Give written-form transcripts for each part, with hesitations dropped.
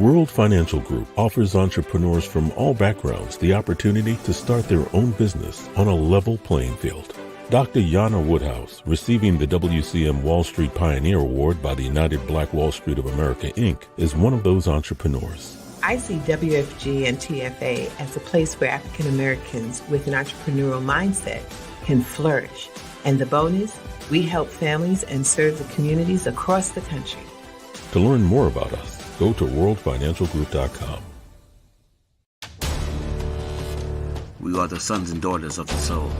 World Financial Group offers entrepreneurs from all backgrounds the opportunity to start their own business on a level playing field. Dr. Jana Woodhouse, receiving the WCM Wall Street Pioneer Award by the United Black Wall Street of America, Inc., is one of those entrepreneurs. I see WFG and TFA as a place where African Americans with an entrepreneurial mindset can flourish. And the bonus, we help families and serve the communities across the country. To learn more about us, go to worldfinancialgroup.com. We are the sons and daughters of the soul.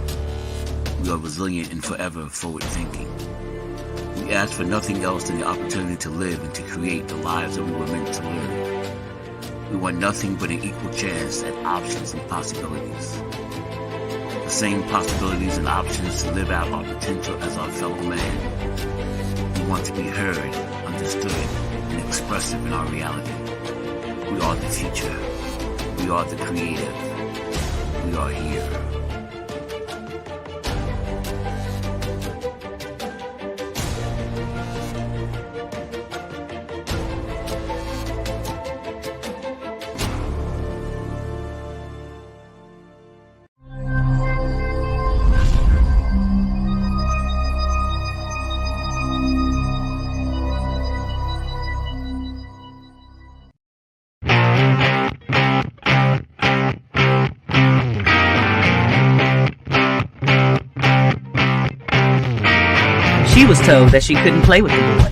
We are resilient and forever forward-thinking. We ask for nothing else than the opportunity to live and to create the lives that we were meant to live. We want nothing but an equal chance at options and possibilities. The same possibilities and options to live out our potential as our fellow man. We want to be heard, understood, and expressive in our reality. We are the future. We are the creative. We are here. She was told that she couldn't play with the boys.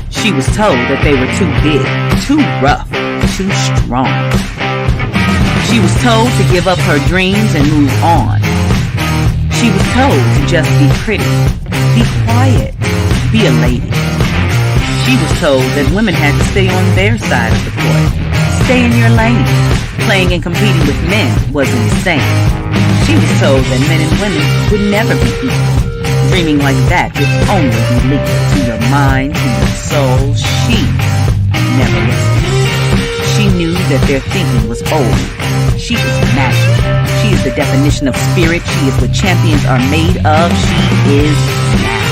She was told that they were too big, too rough, too strong. She was told to give up her dreams and move on. She was told to just be pretty, be quiet, be a lady. She was told that women had to stay on their side of the court, stay in your lane. Playing and competing with men was insane. She was told that men and women would never be equal. Dreaming like that would only be lethal to your mind, to your soul. She never listened. She knew that their thinking was old. She was magic. She is the definition of spirit. She is what champions are made of. She is now.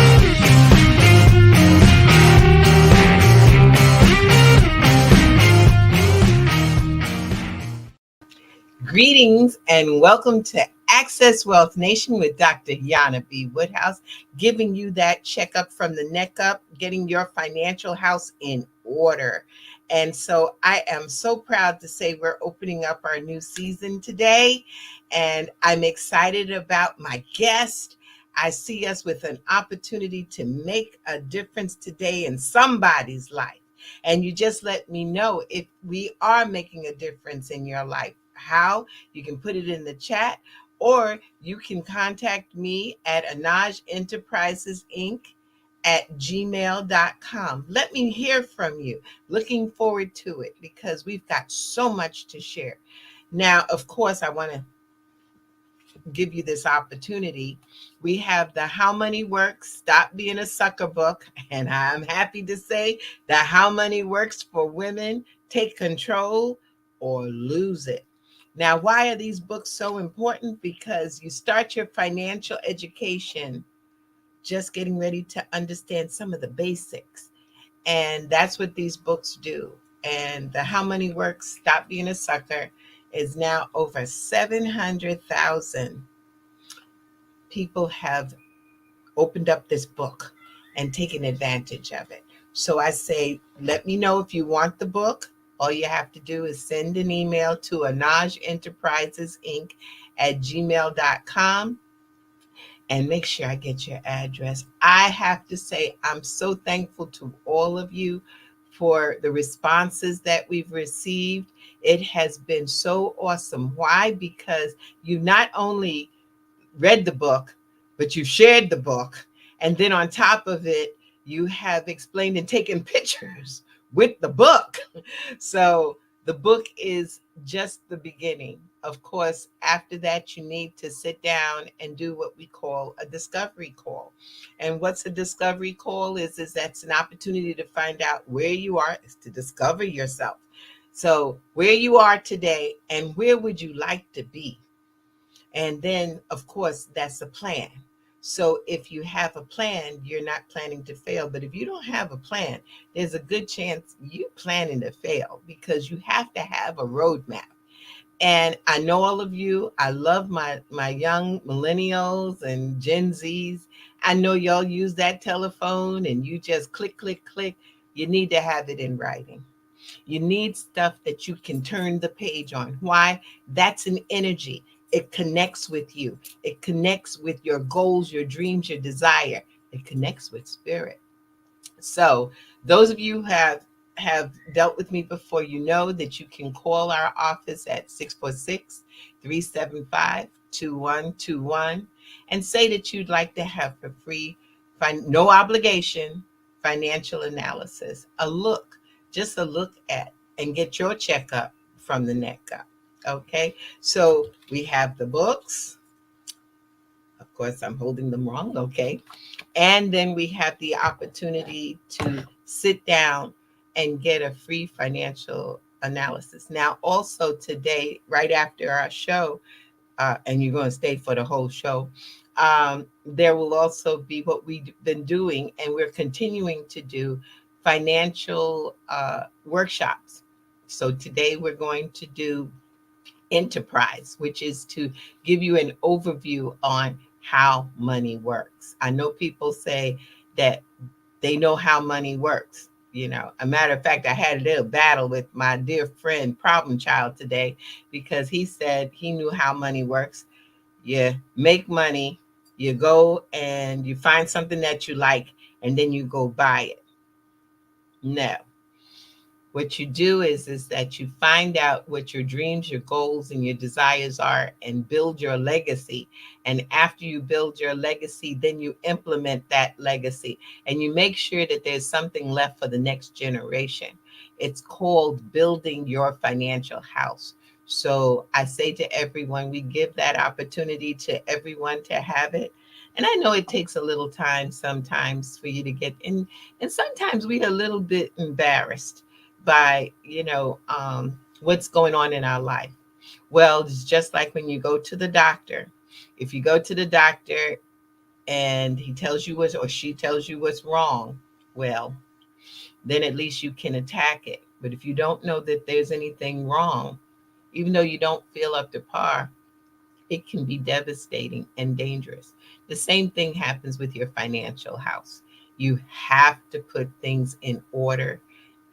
Greetings and welcome to Access Wealth Nation with Dr. Jana B. Woodhouse, giving you that checkup from the neck up, getting your financial house in order. And so I am so proud to say we're opening up our new season today, and I'm excited about my guest. I see us with an opportunity to make a difference today in somebody's life. And you just let me know if we are making a difference in your life. How? You can put it in the chat, or you can contact me at Anaj Enterprises Inc. at gmail.com. Let me hear from you. Looking forward to it because we've got so much to share. Now, of course, I want to give you this opportunity. We have the How Money Works, Stop Being a Sucker book. And I'm happy to say that How Money Works for Women, Take Control or Lose It. Now, why are these books so important? Because you start your financial education just getting ready to understand some of the basics. And that's what these books do. And the How Money Works, Stop Being a Sucker is now over 700,000 people have opened up this book and taken advantage of it. So I say, let me know if you want the book. All you have to do is send an email to Anaj Enterprises Inc. at gmail.com and make sure I get your address. I have to say, I'm so thankful to all of you for the responses that we've received. It has been so awesome. Why? Because you not only read the book, but you shared the book. And then on top of it, you have explained and taken pictures with the book. So the book is just the beginning. Of course, after that, you need to sit down and do what we call a discovery call. And what's a discovery call is that's an opportunity to find out where you are, is to discover yourself. So where you are today and where would you like to be? And then, of course, that's a plan. So if you have a plan, you're not planning to fail. But if you don't have a plan, there's a good chance you're planning to fail, because you have to have a roadmap. And I know all of you, I love my young millennials and Gen Zs. I know y'all use that telephone and you just click, click, click. You need to have it in writing. You need stuff that you can turn the page on. Why? That's an energy. It connects with you. It connects with your goals, your dreams, your desire. It connects with spirit. So those of you who have dealt with me before, you know that you can call our office at 646-375-2121 and say that you'd like to have a free, no obligation financial analysis, just a look at, and get your checkup from the neck up. Okay, so we have the books. Of course, I'm holding them wrong. Okay. And then we have the opportunity to sit down and get a free financial analysis. Now, also today, right after our show, and you're going to stay for the whole show, there will also be what we've been doing, and we're continuing to do, financial workshops. So today we're going to do enterprise, which is to give you an overview on how money works. I know people say that they know how money works. You know, a matter of fact, I had a little battle with my dear friend, Problem Child, today, because he said he knew how money works. You make money, you go and you find something that you like, and then you go buy it. No, what you do is that you find out what your dreams, your goals, and your desires are, and build your legacy. And after you build your legacy, then you implement that legacy, and you make sure that there's something left for the next generation. It's called building your financial house. So I say to everyone, we give that opportunity to everyone to have it. And I know it takes a little time sometimes for you to get in, and sometimes we're a little bit embarrassed by what's going on in our life. Well, it's just like when you go to the doctor. If you go to the doctor and he tells you what, or she tells you what's wrong, well, then at least you can attack it. But if you don't know that there's anything wrong, even though you don't feel up to par, it can be devastating and dangerous. The same thing happens with your financial house. You have to put things in order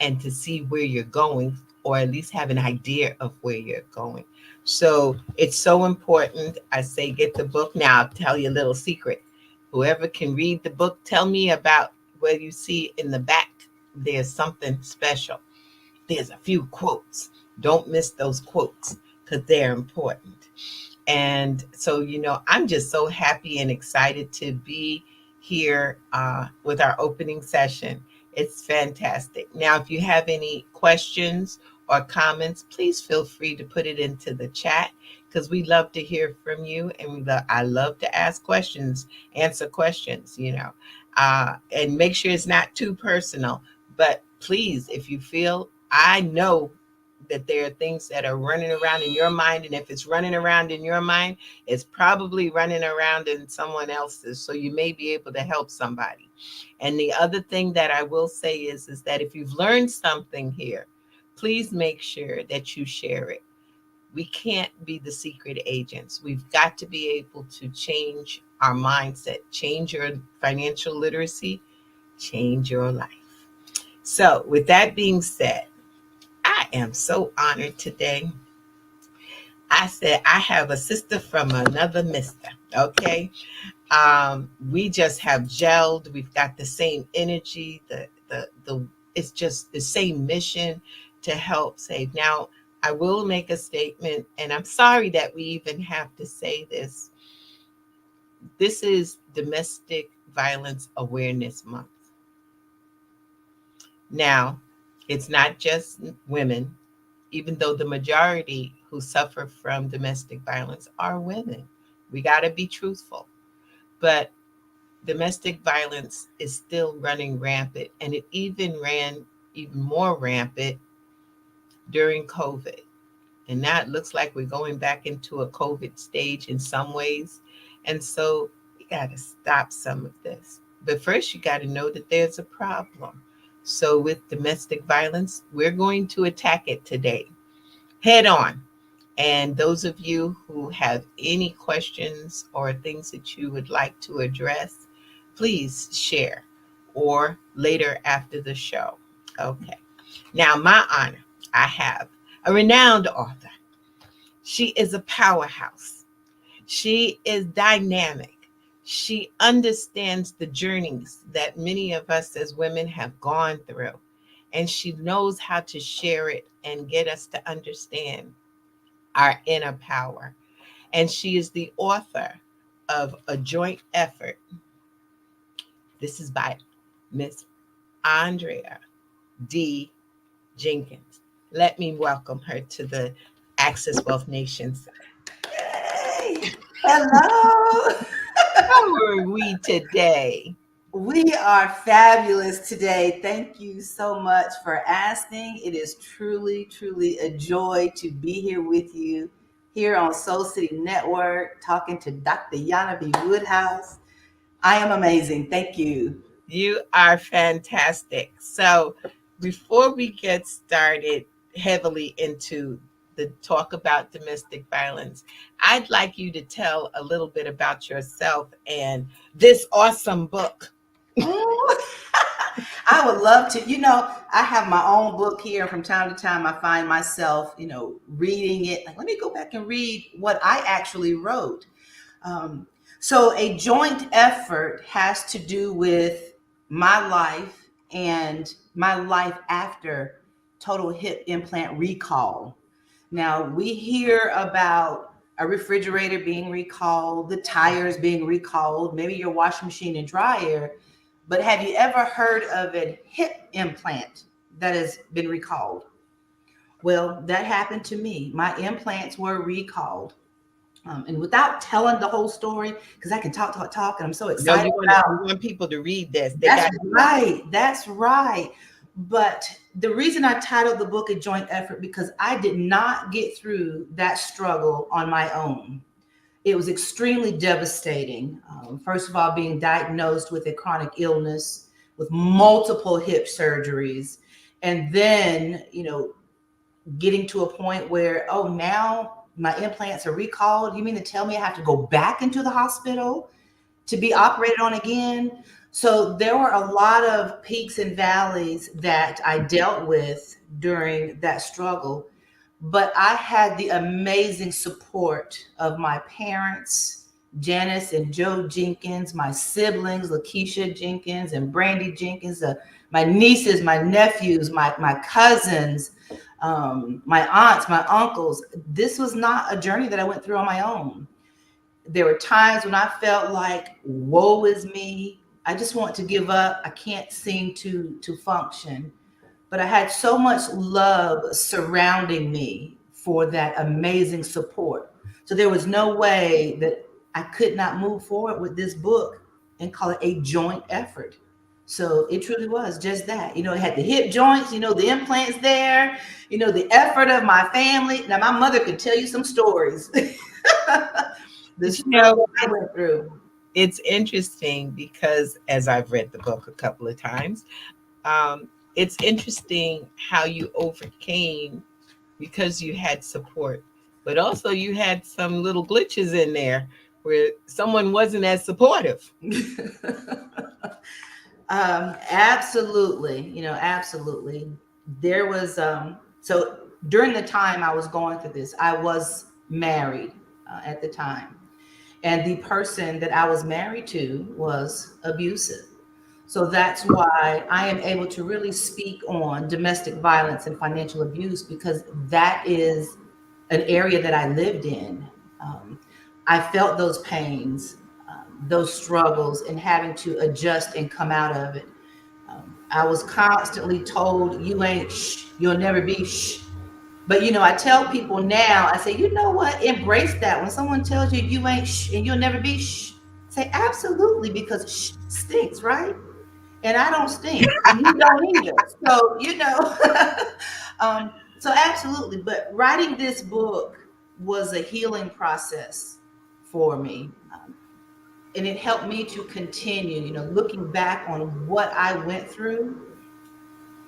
and to see where you're going, or at least have an idea of where you're going. So it's so important. I say get the book. Now, I'll tell you a little secret. Whoever can read the book, tell me about where you see in the back, there's something special. There's a few quotes. Don't miss those quotes because they're important. And so, I'm just so happy and excited to be here with our opening session. It's fantastic. Now, if you have any questions or comments, please feel free to put it into the chat, because we love to hear from you. And I love to ask questions, answer questions, and make sure it's not too personal. But please, if you feel, I know that there are things that are running around in your mind. And if it's running around in your mind, it's probably running around in someone else's. So you may be able to help somebody. And the other thing that I will say is that if you've learned something here, please make sure that you share it. We can't be the secret agents. We've got to be able to change our mindset, change your financial literacy, change your life. So with that being said, I am so honored today. I said I have a sister from another mister. Okay. We just have gelled. We've got the same energy. It's just the same mission to help save. Now, I will make a statement, and I'm sorry that we even have to say this. This is Domestic Violence Awareness Month. Now, it's not just women, even though the majority who suffer from domestic violence are women. We got to be truthful. But domestic violence is still running rampant, and it even ran even more rampant during COVID. And now it looks like we're going back into a COVID stage in some ways. And so we got to stop some of this. But first, you got to know that there's a problem. So, with domestic violence, we're going to attack it today head on. And those of you who have any questions or things that you would like to address, please share or later after the show. Okay. Now, my honor, I have a renowned author. She is a powerhouse. She is dynamic. She understands the journeys that many of us as women have gone through. And she knows how to share it and get us to understand our inner power. And she is the author of A Joint Effort. This is by Miss Andrea D. Jenkins. Let me welcome her to the Access Wealth Nation. Yay! Hello. How are we today? We are fabulous today. Thank you so much for asking. It is truly, truly a joy to be here with you here on Soul City Network, talking to Dr. Jana B. Woodhouse. I am amazing. Thank you. You are fantastic. So, before we get started heavily into the talk about domestic violence, I'd like you to tell a little bit about yourself and this awesome book. I would love to. I have my own book here. From time to time, I find myself, reading it. Like, let me go back and read what I actually wrote. So a joint effort has to do with my life and my life after total hip implant recall. Now, we hear about a refrigerator being recalled, the tires being recalled, maybe your washing machine and dryer. But have you ever heard of a hip implant that has been recalled? Well, that happened to me. My implants were recalled. And without telling the whole story, because I can talk, and I'm so excited. You want people to read this. That's right. That's right. But the reason I titled the book A Joint Effort, because I did not get through that struggle on my own. It was extremely devastating. First of all, being diagnosed with a chronic illness with multiple hip surgeries. And then, getting to a point where, oh, now my implants are recalled. You mean to tell me I have to go back into the hospital to be operated on again? So there were a lot of peaks and valleys that I dealt with during that struggle. But I had the amazing support of my parents, Janice and Joe Jenkins, my siblings, Lakeisha Jenkins and Brandy Jenkins, my nieces, my nephews, my cousins, my aunts, my uncles. This was not a journey that I went through on my own. There were times when I felt like, woe is me. I just want to give up. I can't seem to function. But I had so much love surrounding me for that amazing support. So there was no way that I could not move forward with this book and call it a joint effort. So it truly was just that. It had the hip joints, the implants there, the effort of my family. Now, my mother could tell you some stories. The struggle I went through. It's interesting because, as I've read the book a couple of times, it's interesting how you overcame because you had support, but also you had some little glitches in there where someone wasn't as supportive. Absolutely. Absolutely. There was, so during the time I was going through this, I was married at the time. And the person that I was married to was abusive. So that's why I am able to really speak on domestic violence and financial abuse, because that is an area that I lived in. I felt those pains, those struggles, and having to adjust and come out of it. I was constantly told, you ain't shh, you'll never be shh. But, I tell people now, I say, you know what? Embrace that. When someone tells you you ain't shh and you'll never be shh, say absolutely, because shh stinks, right? And I don't stink, and you don't either. So, so absolutely. But writing this book was a healing process for me. And it helped me to continue, looking back on what I went through,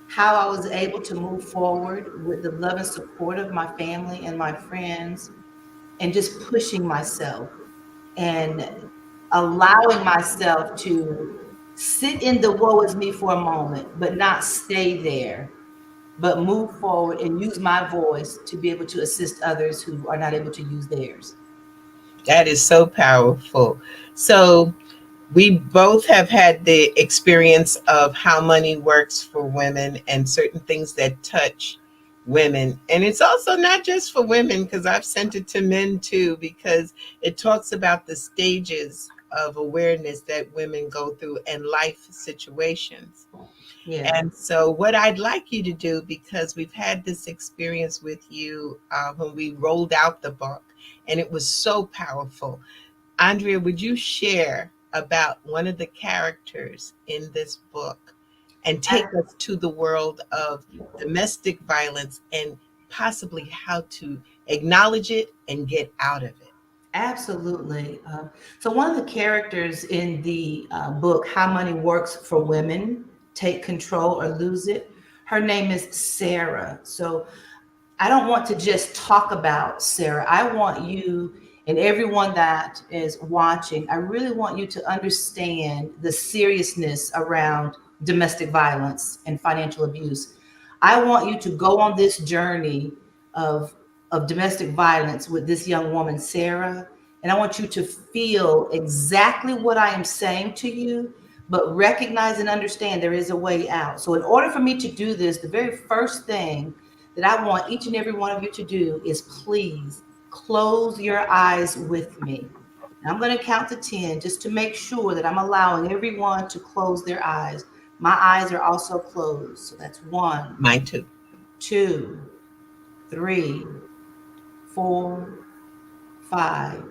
how I was able to move forward with the love and support of my family and my friends, and just pushing myself and allowing myself to sit in the woe is me for a moment, but not stay there, but move forward and use my voice to be able to assist others who are not able to use theirs. That is so powerful. So we both have had the experience of how money works for women and certain things that touch women. And it's also not just for women, because I've sent it to men too, because it talks about the stages of awareness that women go through and life situations. Yeah, And so, what I'd like you to do, because we've had this experience with you when we rolled out the book, and it was so powerful. Andrea, would you share about one of the characters in this book and take us to the world of domestic violence and possibly how to acknowledge it and get out of it? absolutely. So one of the characters in the book, How Money Works for Women, Take Control or Lose It, her name is Sarah. So I don't want to just talk about Sarah. I want you and everyone that is watching, I really want you to understand the seriousness around domestic violence and financial abuse. I want you to go on this journey of, of domestic violence with this young woman, Sarah. And I want you to feel exactly what I am saying to you, but recognize and understand there is a way out. So, in order for me to do this, the very first thing that I want each and every one of you to do is please close your eyes with me. And I'm going to count to 10 just to make sure that I'm allowing everyone to close their eyes. My eyes are also closed. So that's one, Mine too. two, three, four, five,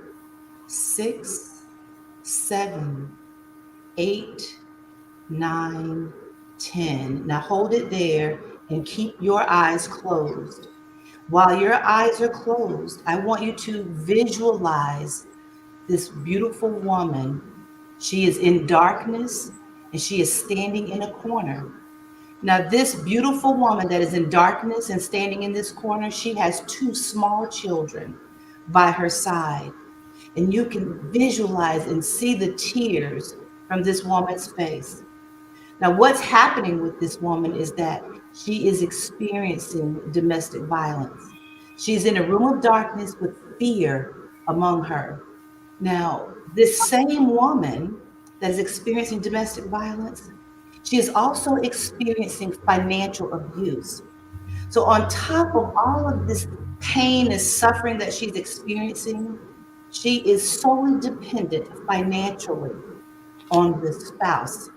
six, seven, eight, nine, 10. Now hold it there and keep your eyes closed. While your eyes are closed, I want you to visualize this beautiful woman. She is in darkness and she is standing in a corner. Now, this beautiful woman that is in darkness and standing in this corner, she has two small children by her side. And you can visualize and see the tears from this woman's face. Now, what's happening with this woman is that she is experiencing domestic violence. She's in a room of darkness with fear among her. Now, this same woman that is experiencing domestic violence, she is also experiencing financial abuse. So, on top of all of this pain and suffering that she's experiencing, she is solely dependent financially on the spouse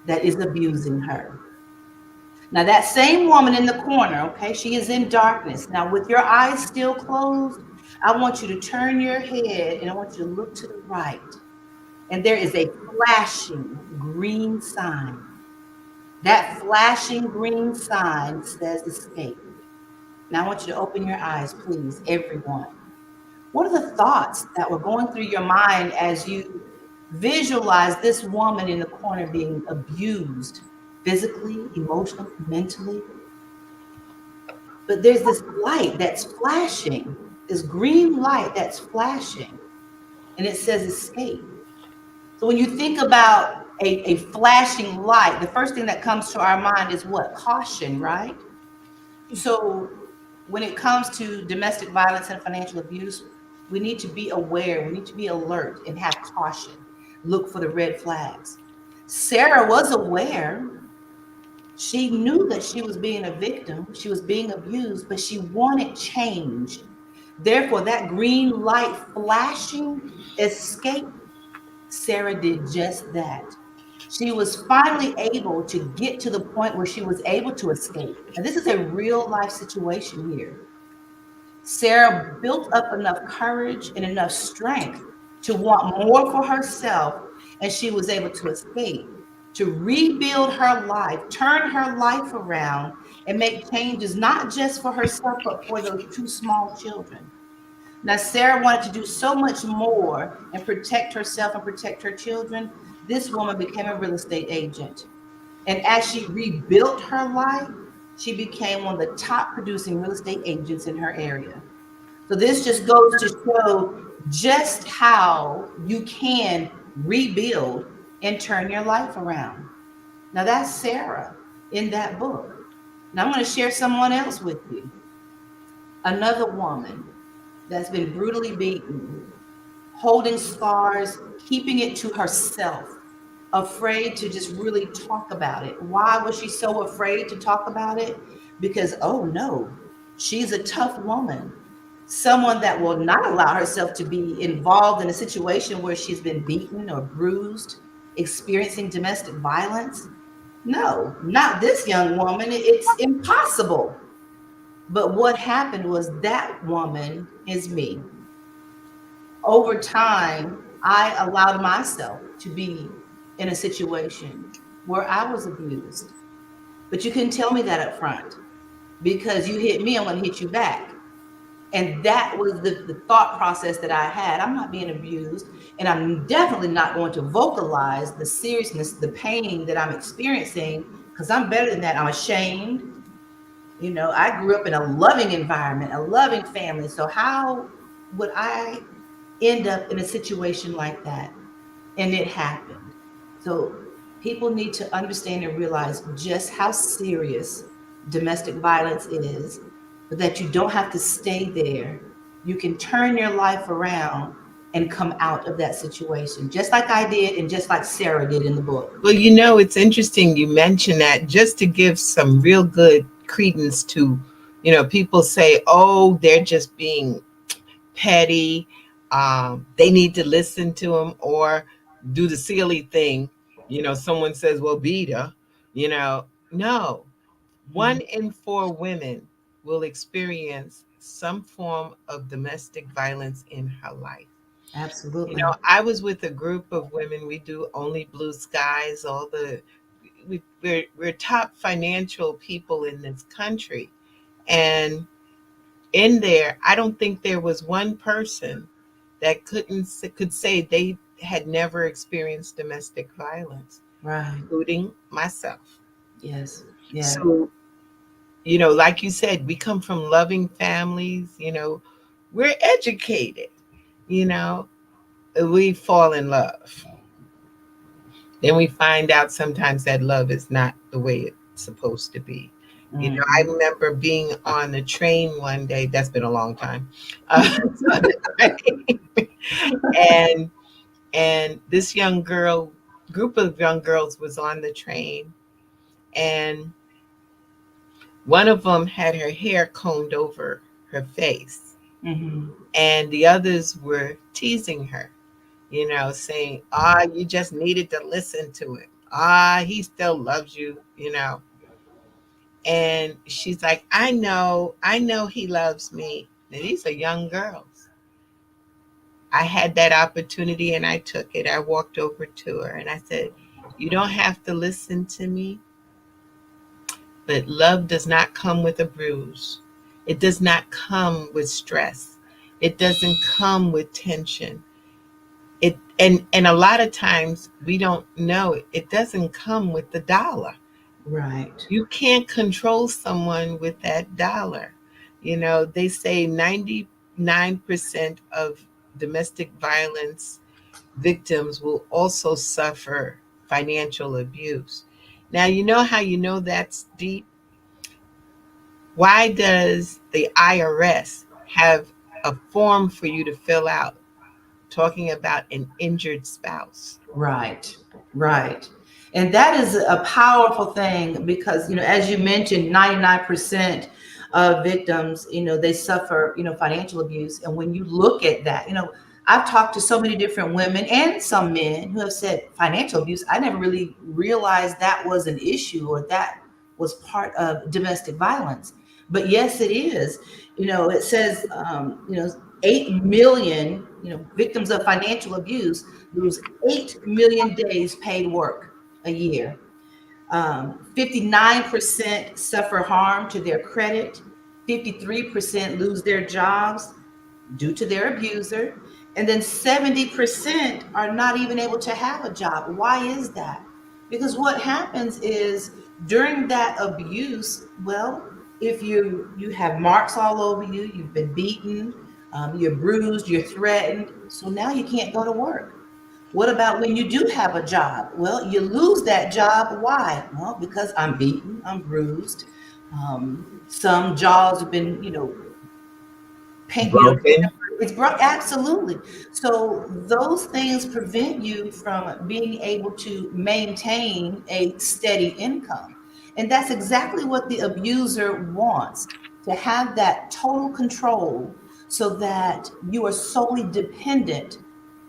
that is abusing her. Now, that same woman in the corner, okay, she is in darkness. Now, with your eyes still closed, I want you to turn your head and I want you to look to the right. And there is a flashing green sign. That flashing green sign says escape. Now, I want you to open your eyes, please, everyone. What are the thoughts that were going through your mind as you visualize this woman in the corner being abused physically, emotionally, mentally? But there's this light that's flashing, this green light that's flashing, and it says escape. So when you think about a flashing light, the first thing that comes to our mind is what? Caution, right? So when it comes to domestic violence and financial abuse, we need to be aware, we need to be alert and have caution. Look for the red flags. Sarah was aware. She knew that she was being a victim, she was being abused, but she wanted change. Therefore, that green light flashing, escape, Sarah did just that. She was finally able to get to the point where she was able to escape. And this is a real life situation here. Sarah built up enough courage and enough strength to want more for herself, and she was able to escape, to rebuild her life, turn her life around, and make changes not just for herself, but for those two small children. Now, Sarah wanted to do so much more and protect herself and protect her children. This woman became a real estate agent. And as she rebuilt her life, she became one of the top producing real estate agents in her area. So this just goes to show just how you can rebuild and turn your life around. Now that's Sarah in that book. Now I'm going to share someone else with you. Another woman that's been brutally beaten, holding scars, keeping it to herself, afraid to just really talk about it. Why was she so afraid to talk about it? Because, oh no, she's a tough woman. Someone that will not allow herself to be involved in a situation where she's been beaten or bruised, experiencing domestic violence. No, not this young woman. It's impossible. But what happened was that woman is me. Over time, I allowed myself to be in a situation where I was abused. But you couldn't tell me that up front because you hit me, I'm going to hit you back. And that was the thought process that I had. I'm not being abused, and I'm definitely not going to vocalize the seriousness, the pain that I'm experiencing because I'm better than that. I'm ashamed. You know, I grew up in a loving environment, a loving family. So how would I end up in a situation like that? And it happened. So people need to understand and realize just how serious domestic violence is, but that you don't have to stay there. You can turn your life around and come out of that situation, just like I did and just like Sarah did in the book. Well, you know, it's interesting you mentioned that just to give some real good credence to, you know, people say, oh, they're just being petty. They need to listen to them or do the silly thing. You know, someone says, well, beat her. You know, no. One in four women will experience some form of domestic violence in her life. You Absolutely. know, I was with a group of women. We do Only Blue Skies, we're top financial people in this country. And in there, I don't think there was one person that could say they had never experienced domestic violence, Right. including myself. Yes. Yeah. So, you know, like you said, we come from loving families, you know, we're educated, you know, we fall in love. Then we find out sometimes that love is not the way it's supposed to be. You know, I Mhm. remember being on a train one day. That's been a long time. On the train, and this young girl, group of young girls, was on the train, and one of them had her hair combed over her face, Mhm. and the others were teasing her. You know, saying, "Ah, you just needed to listen to him. Ah, he still loves you." You know, and she's like, I know he loves me. Now, these are young girls. I had that opportunity and I took it. I walked over to her and I said, you don't have to listen to me, but love does not come with a bruise. It does not come with stress. It doesn't come with tension. And a lot of times we don't know it doesn't come with the dollar. Right. You can't control someone with that dollar. You know, they say 99% of domestic violence victims will also suffer financial abuse. Now, you know how you know that's deep? Why does the IRS have a form for you to fill out talking about an injured spouse? Right, right. And that is a powerful thing because, you know, as you mentioned, 99% of victims, you know, they suffer, you know, financial abuse. And when you look at that, you know, I've talked to so many different women and some men who have said financial abuse. I never really realized that was an issue or that was part of domestic violence. But yes, it is. You know, it says, you know, 8 million, you know, victims of financial abuse lose 8 million days paid work a year. 59% suffer harm to their credit. 53% lose their jobs. due to their abuser. And then 70% are not even able to have a job. Why is that? Because what happens is during that abuse, well, if you have marks all over you, you've been beaten, you're bruised, you're threatened, so now you can't go to work. What about when you do have a job? Well, you lose that job. Why? Well, because I'm beaten, I'm bruised. Some jaws have been, Broken. it's broke. Absolutely. So those things prevent you from being able to maintain a steady income. And that's exactly what the abuser wants, to have that total control so that you are solely dependent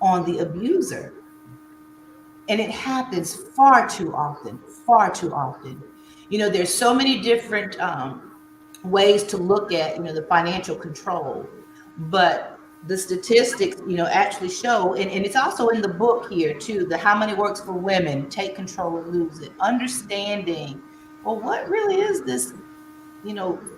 on the abuser. And it happens far too often, far too often. There's so many different ways to look at the financial control, but the statistics actually show, and it's also in the book here too, the How Money Works for Women, Take Control or Lose It, understanding, well, what really is this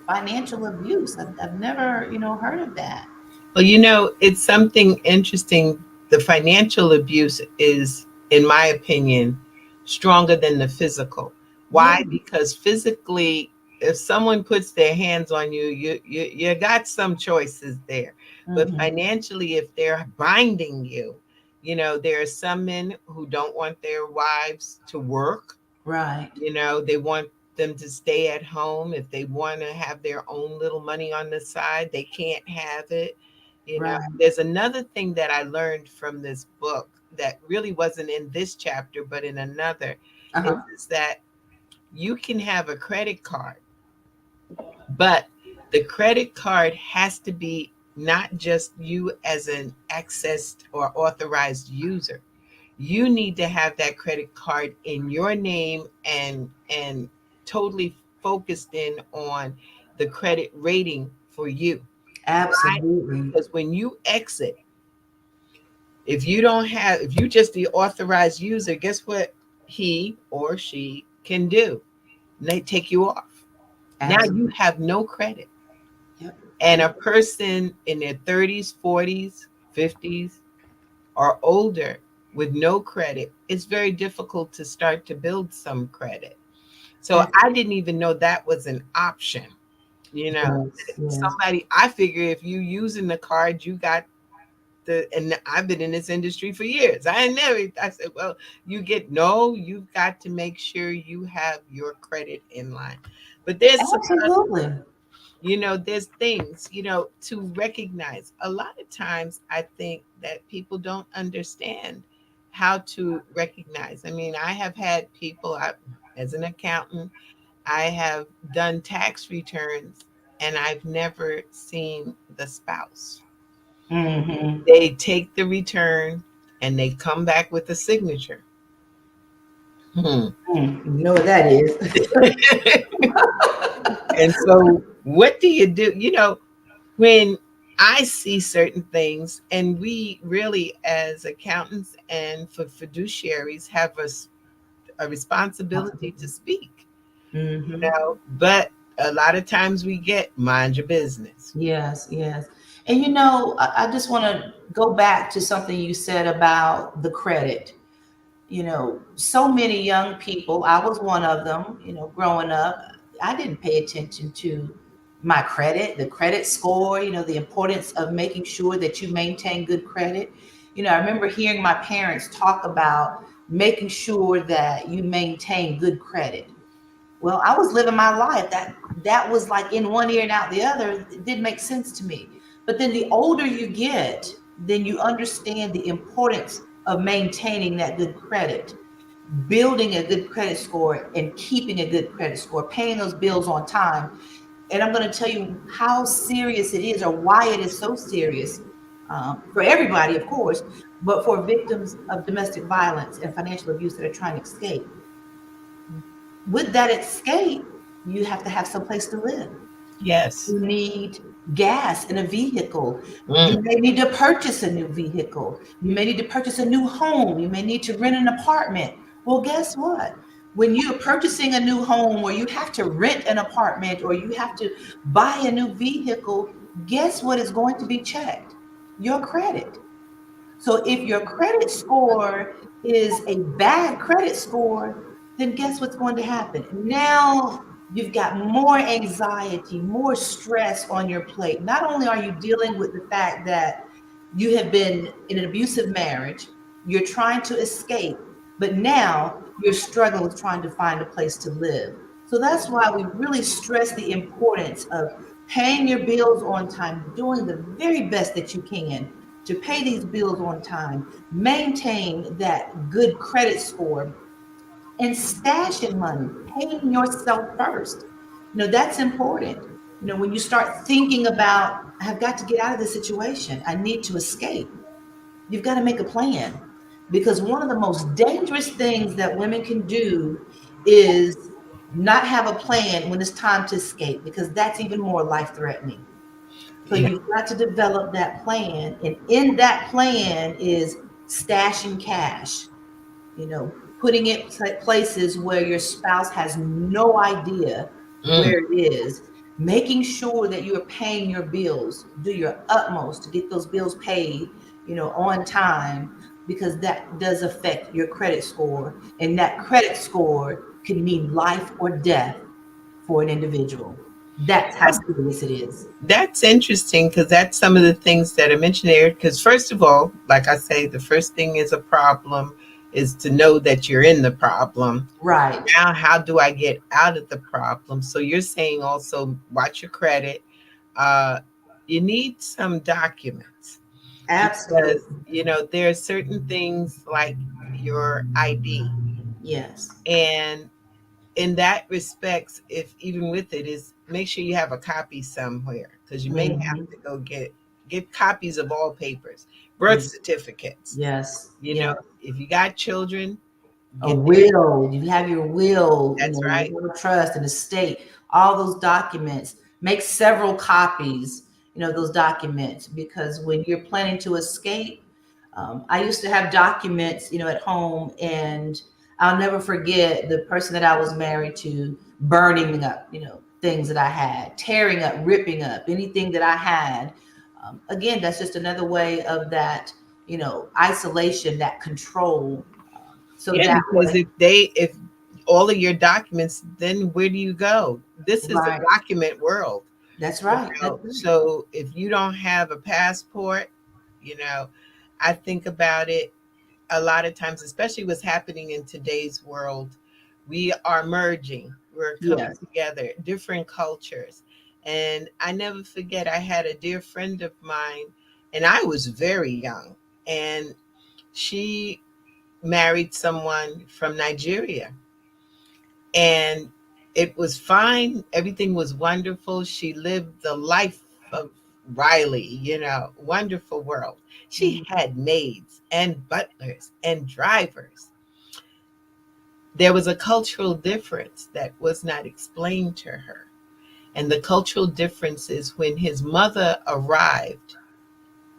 financial abuse? I've never heard of that. Well, it's something interesting. The financial abuse is, in my opinion, stronger than the physical. Yeah. Why? Because physically, if someone puts their hands on you, you got some choices there. But Mhm. financially, if they're binding you, there are some men who don't want their wives to work. Right. They want them to stay at home. If they want to have their own little money on the side, they can't have it. Right. There's another thing that I learned from this book that really wasn't in this chapter, but in another, Uh-huh. is that you can have a credit card, but the credit card has to be not just you as an accessed or authorized user. You need to have that credit card in your name and totally focused in on the credit rating for you. Why? Absolutely. Because when you exit, if you just the authorized user, guess what he or she can do? They take you off. Now you Absolutely. have no credit. Yep. And a person in their 30s, 40s, 50s, or older with no credit, it's very difficult to start to build some credit. So Yes. I didn't even know that was an option. You know, Yes. somebody, I figure if you using the card, you got and I've been in this industry for years. I said, well, no, you've got to make sure you have your credit in line. But there's some Absolutely. there's things, to recognize. A lot of times I think that people don't understand how to recognize. I mean, I have had people, as an accountant, I have done tax returns and I've never seen the spouse. Hmm. They take the return and they come back with a signature. Hmm. You know what that is. And so, what do you do? When I see certain things, and we really, as accountants and for fiduciaries, have a responsibility to speak, Hmm. but a lot of times we get mind your business. Yes, yes. And I just want to go back to something you said about the credit. So many young people, I was one of them, growing up, I didn't pay attention to my credit, the credit score, the importance of making sure that you maintain good credit. I remember hearing my parents talk about making sure that you maintain good credit. Well, I was living my life. That was like in one ear and out the other. It didn't make sense to me. But then the older you get, then you understand the importance of maintaining that good credit, building a good credit score and keeping a good credit score, paying those bills on time. And I'm going to tell you how serious it is, or why it is so serious, for everybody, of course, but for victims of domestic violence and financial abuse that are trying to escape. With that escape, you have to have some place to live. Yes. You need gas in a vehicle. You Mm. may need to purchase a new vehicle. You may need to purchase a new home. You may need to rent an apartment. Well, guess what? When you're purchasing a new home, or you have to rent an apartment, or you have to buy a new vehicle, guess what is going to be checked? Your credit. So if your credit score is a bad credit score, then guess what's going to happen? Now you've got more anxiety, more stress on your plate. Not only are you dealing with the fact that you have been in an abusive marriage, you're trying to escape, but now you're struggling with trying to find a place to live. So that's why we really stress the importance of paying your bills on time, doing the very best that you can to pay these bills on time, maintain that good credit score, and stashing money, paying yourself first. That's important. When you start thinking about, I've got to get out of this situation, I need to escape, you've got to make a plan. Because one of the most dangerous things that women can do is not have a plan when it's time to escape, because that's even more life threatening. So Yeah. you've got to develop that plan. And in that plan is stashing cash, putting it places where your spouse has no idea Mm. where it is, making sure that you are paying your bills, do your utmost to get those bills paid, on time, because that does affect your credit score. And that credit score can mean life or death for an individual. That's how serious it is. That's interesting because that's some of the things that are mentioned there. Because, first of all, like I say, the first thing is a problem is to know that you're in the problem. Right. Now, how do I get out of the problem? So, you're saying also watch your credit. Uh, you need some documents because, Absolutely. there are certain things like your ID. Yes. And in that respects, if even with it is make sure you have a copy somewhere because you may have Mhm. to go get copies of all papers, birth Yeah. certificates. Yes. You know, Yeah. if you got children, A get their. will, you have your will, That's your right. will of trust and estate, all those documents. Make several copies, those documents, because when you're planning to escape, I used to have documents, at home, and I'll never forget the person that I was married to burning up, things that I had, tearing up, ripping up anything that I had. Again, that's just another way of that, isolation, that control. So Yeah, that because way, if all of your documents, then where do you go? This is a right. document world. That's right. That's right. So if you don't have a passport, you know, I think about it a lot of times, especially what's happening in today's world. We are merging, we're coming Yes. together, different cultures. And I never forget, I had a dear friend of mine, and I was very young, and she married someone from Nigeria. And it was fine. Everything was wonderful. She lived the life of Riley, wonderful world. She Mhm. had maids and butlers and drivers. There was a cultural difference that was not explained to her. And the cultural difference is when his mother arrived,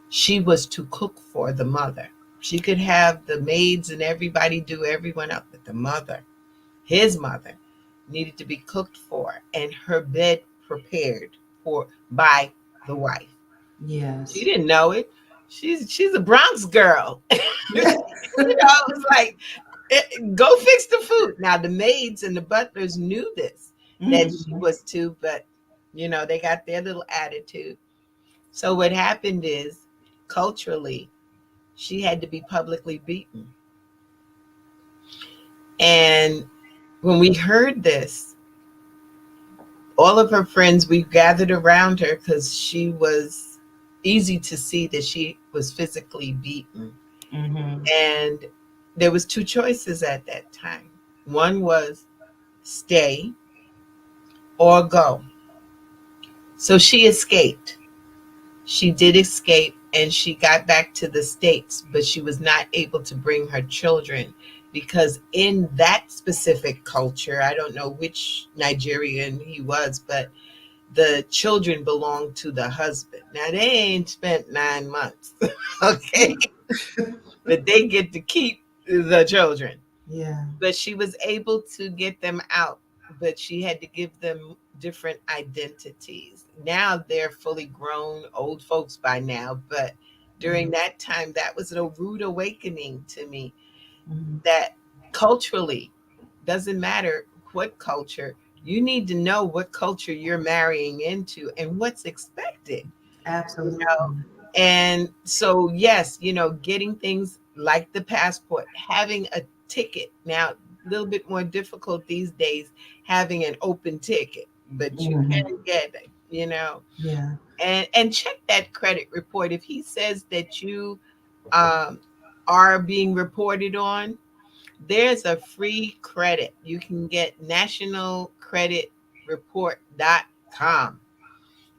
she was to cook for the mother. She could have the maids and everybody do everyone else, but the mother, his mother, needed to be cooked for and her bed prepared for by the wife. She Yes. didn't know it. She's a Bronx girl. It was like go fix the food. Now the maids and the butlers knew this that she Mhm. was too, but they got their little attitude. So what happened is culturally she had to be publicly beaten. And when we heard this, all of her friends, we gathered around her because she was easy to see that she was physically beaten. Mhm. And there was two choices at that time. One was stay or go. So she escaped. She did escape and she got back to the States, but she was not able to bring her children because in that specific culture, I don't know which Nigerian he was, but the children belonged to the husband. Now they ain't spent 9 months, okay? But they get to keep the children. Yeah. But she was able to get them out but she had to give them different identities. Now they're fully grown, old folks by now, but during that time, that was a rude awakening to me Mhm. that culturally, doesn't matter what culture, you need to know what culture you're marrying into and what's expected, you know. Absolutely. And so, yes, getting things like the passport, having a ticket now, a little bit more difficult these days, having an open ticket, but you Mhm. can get it, Yeah. and check that credit report. If he says that you um, are being reported on, there's a free credit. You can get nationalcreditreport.com.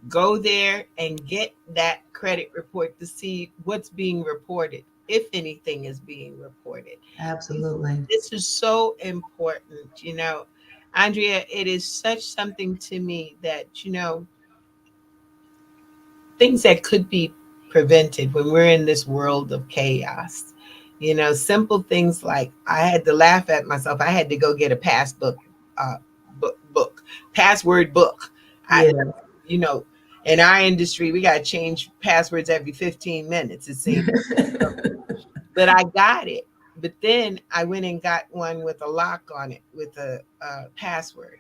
Go there and get that credit report to see what's being reported, if anything is being reported. Absolutely. This is so important, Andrea. It is such something to me that, things that could be prevented when we're in this world of chaos. Simple things like I had to laugh at myself. I had to go get a passbook, book, password book. I, Yeah. you know, in our industry, we got to change passwords every 15 minutes, it seems. But I got it. But then I went and got one with a lock on it with a password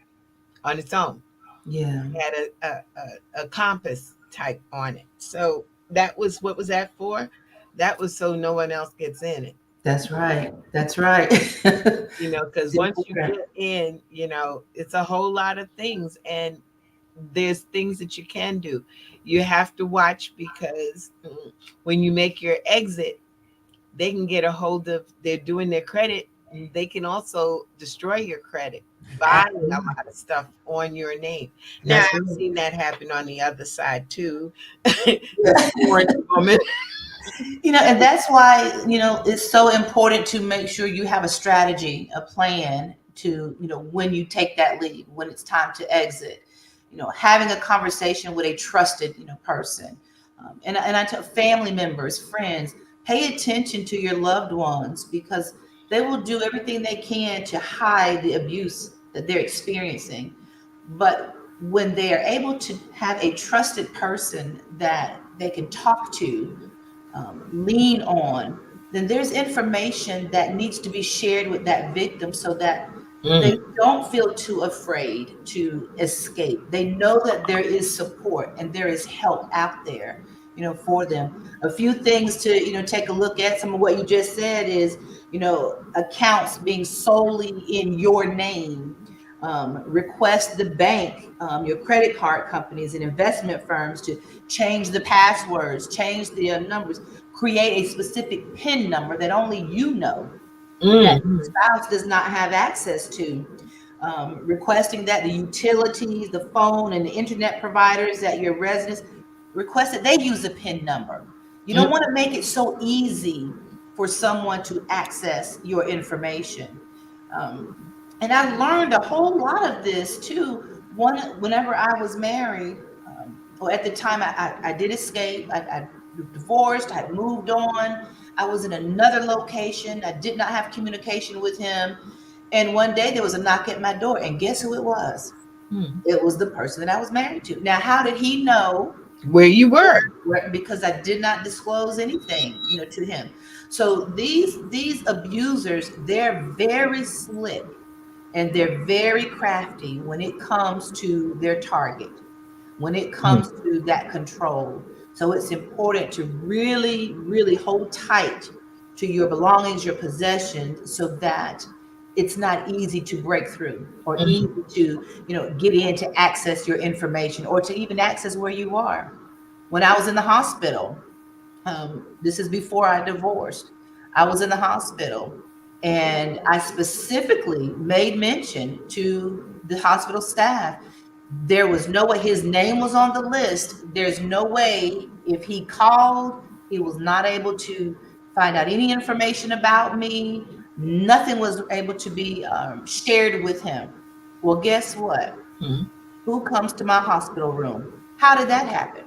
on its own. Yeah. Had a compass type on it. So that was, what was that for? That was so no one else gets in it. That's right. That's right. Because It's once you important. get in, it's a whole lot of things, and there's things that you can do. You have to watch because when you make your exit, they can get a hold of, they're doing their credit. They can also destroy your credit, buying a Absolutely. lot of stuff on your name. Now, That's I've right. seen that happen on the other side too. The Yeah. foreign woman. And that's why, it's so important to make sure you have a strategy, a plan to, when you take that leave, when it's time to exit, having a conversation with a trusted, person. And I tell family members, friends, pay attention to your loved ones because they will do everything they can to hide the abuse that they're experiencing. But when they are able to have a trusted person that they can talk to, lean on, then there's information that needs to be shared with that victim so that they Mm, don't feel too afraid to escape. They know that there is support and there is help out there, for them. A few things to, take a look at. Some of what you just said is, accounts being solely in your name. Request the bank, your credit card companies and investment firms to change the passwords, change the numbers, create a specific PIN number that only you know, that mm, your spouse does not have access to. Requesting that the utilities, the phone, and the internet providers at your residence request that they use a PIN number. You don't mm, want to make it so easy for someone to access your information. Um, and I learned a whole lot of this too. Whenever I was married, or at the time I did escape. I divorced. I had moved on. I was in another location. I did not have communication with him. And one day there was a knock at my door, and guess who it was? mm. It was the person that I was married to. Now, how did he know? Where you were. Because I did not disclose anything, to him. So these abusers, they're very slick and they're very crafty when it comes to their target, when it Mm, comes to that control. So it's important to really, really hold tight to your belongings, your possessions, so that it's not easy to break through or mm, easy to, get in to access your information or to even access where you are. When I was in the hospital, this is before I divorced. I was in the hospital and I specifically made mention to the hospital staff. There was no way his name was on the list. There's no way if he called, he was not able to find out any information about me. Nothing was able to be shared with him. Well, guess what? mm, Who comes to my hospital room? How did that happen?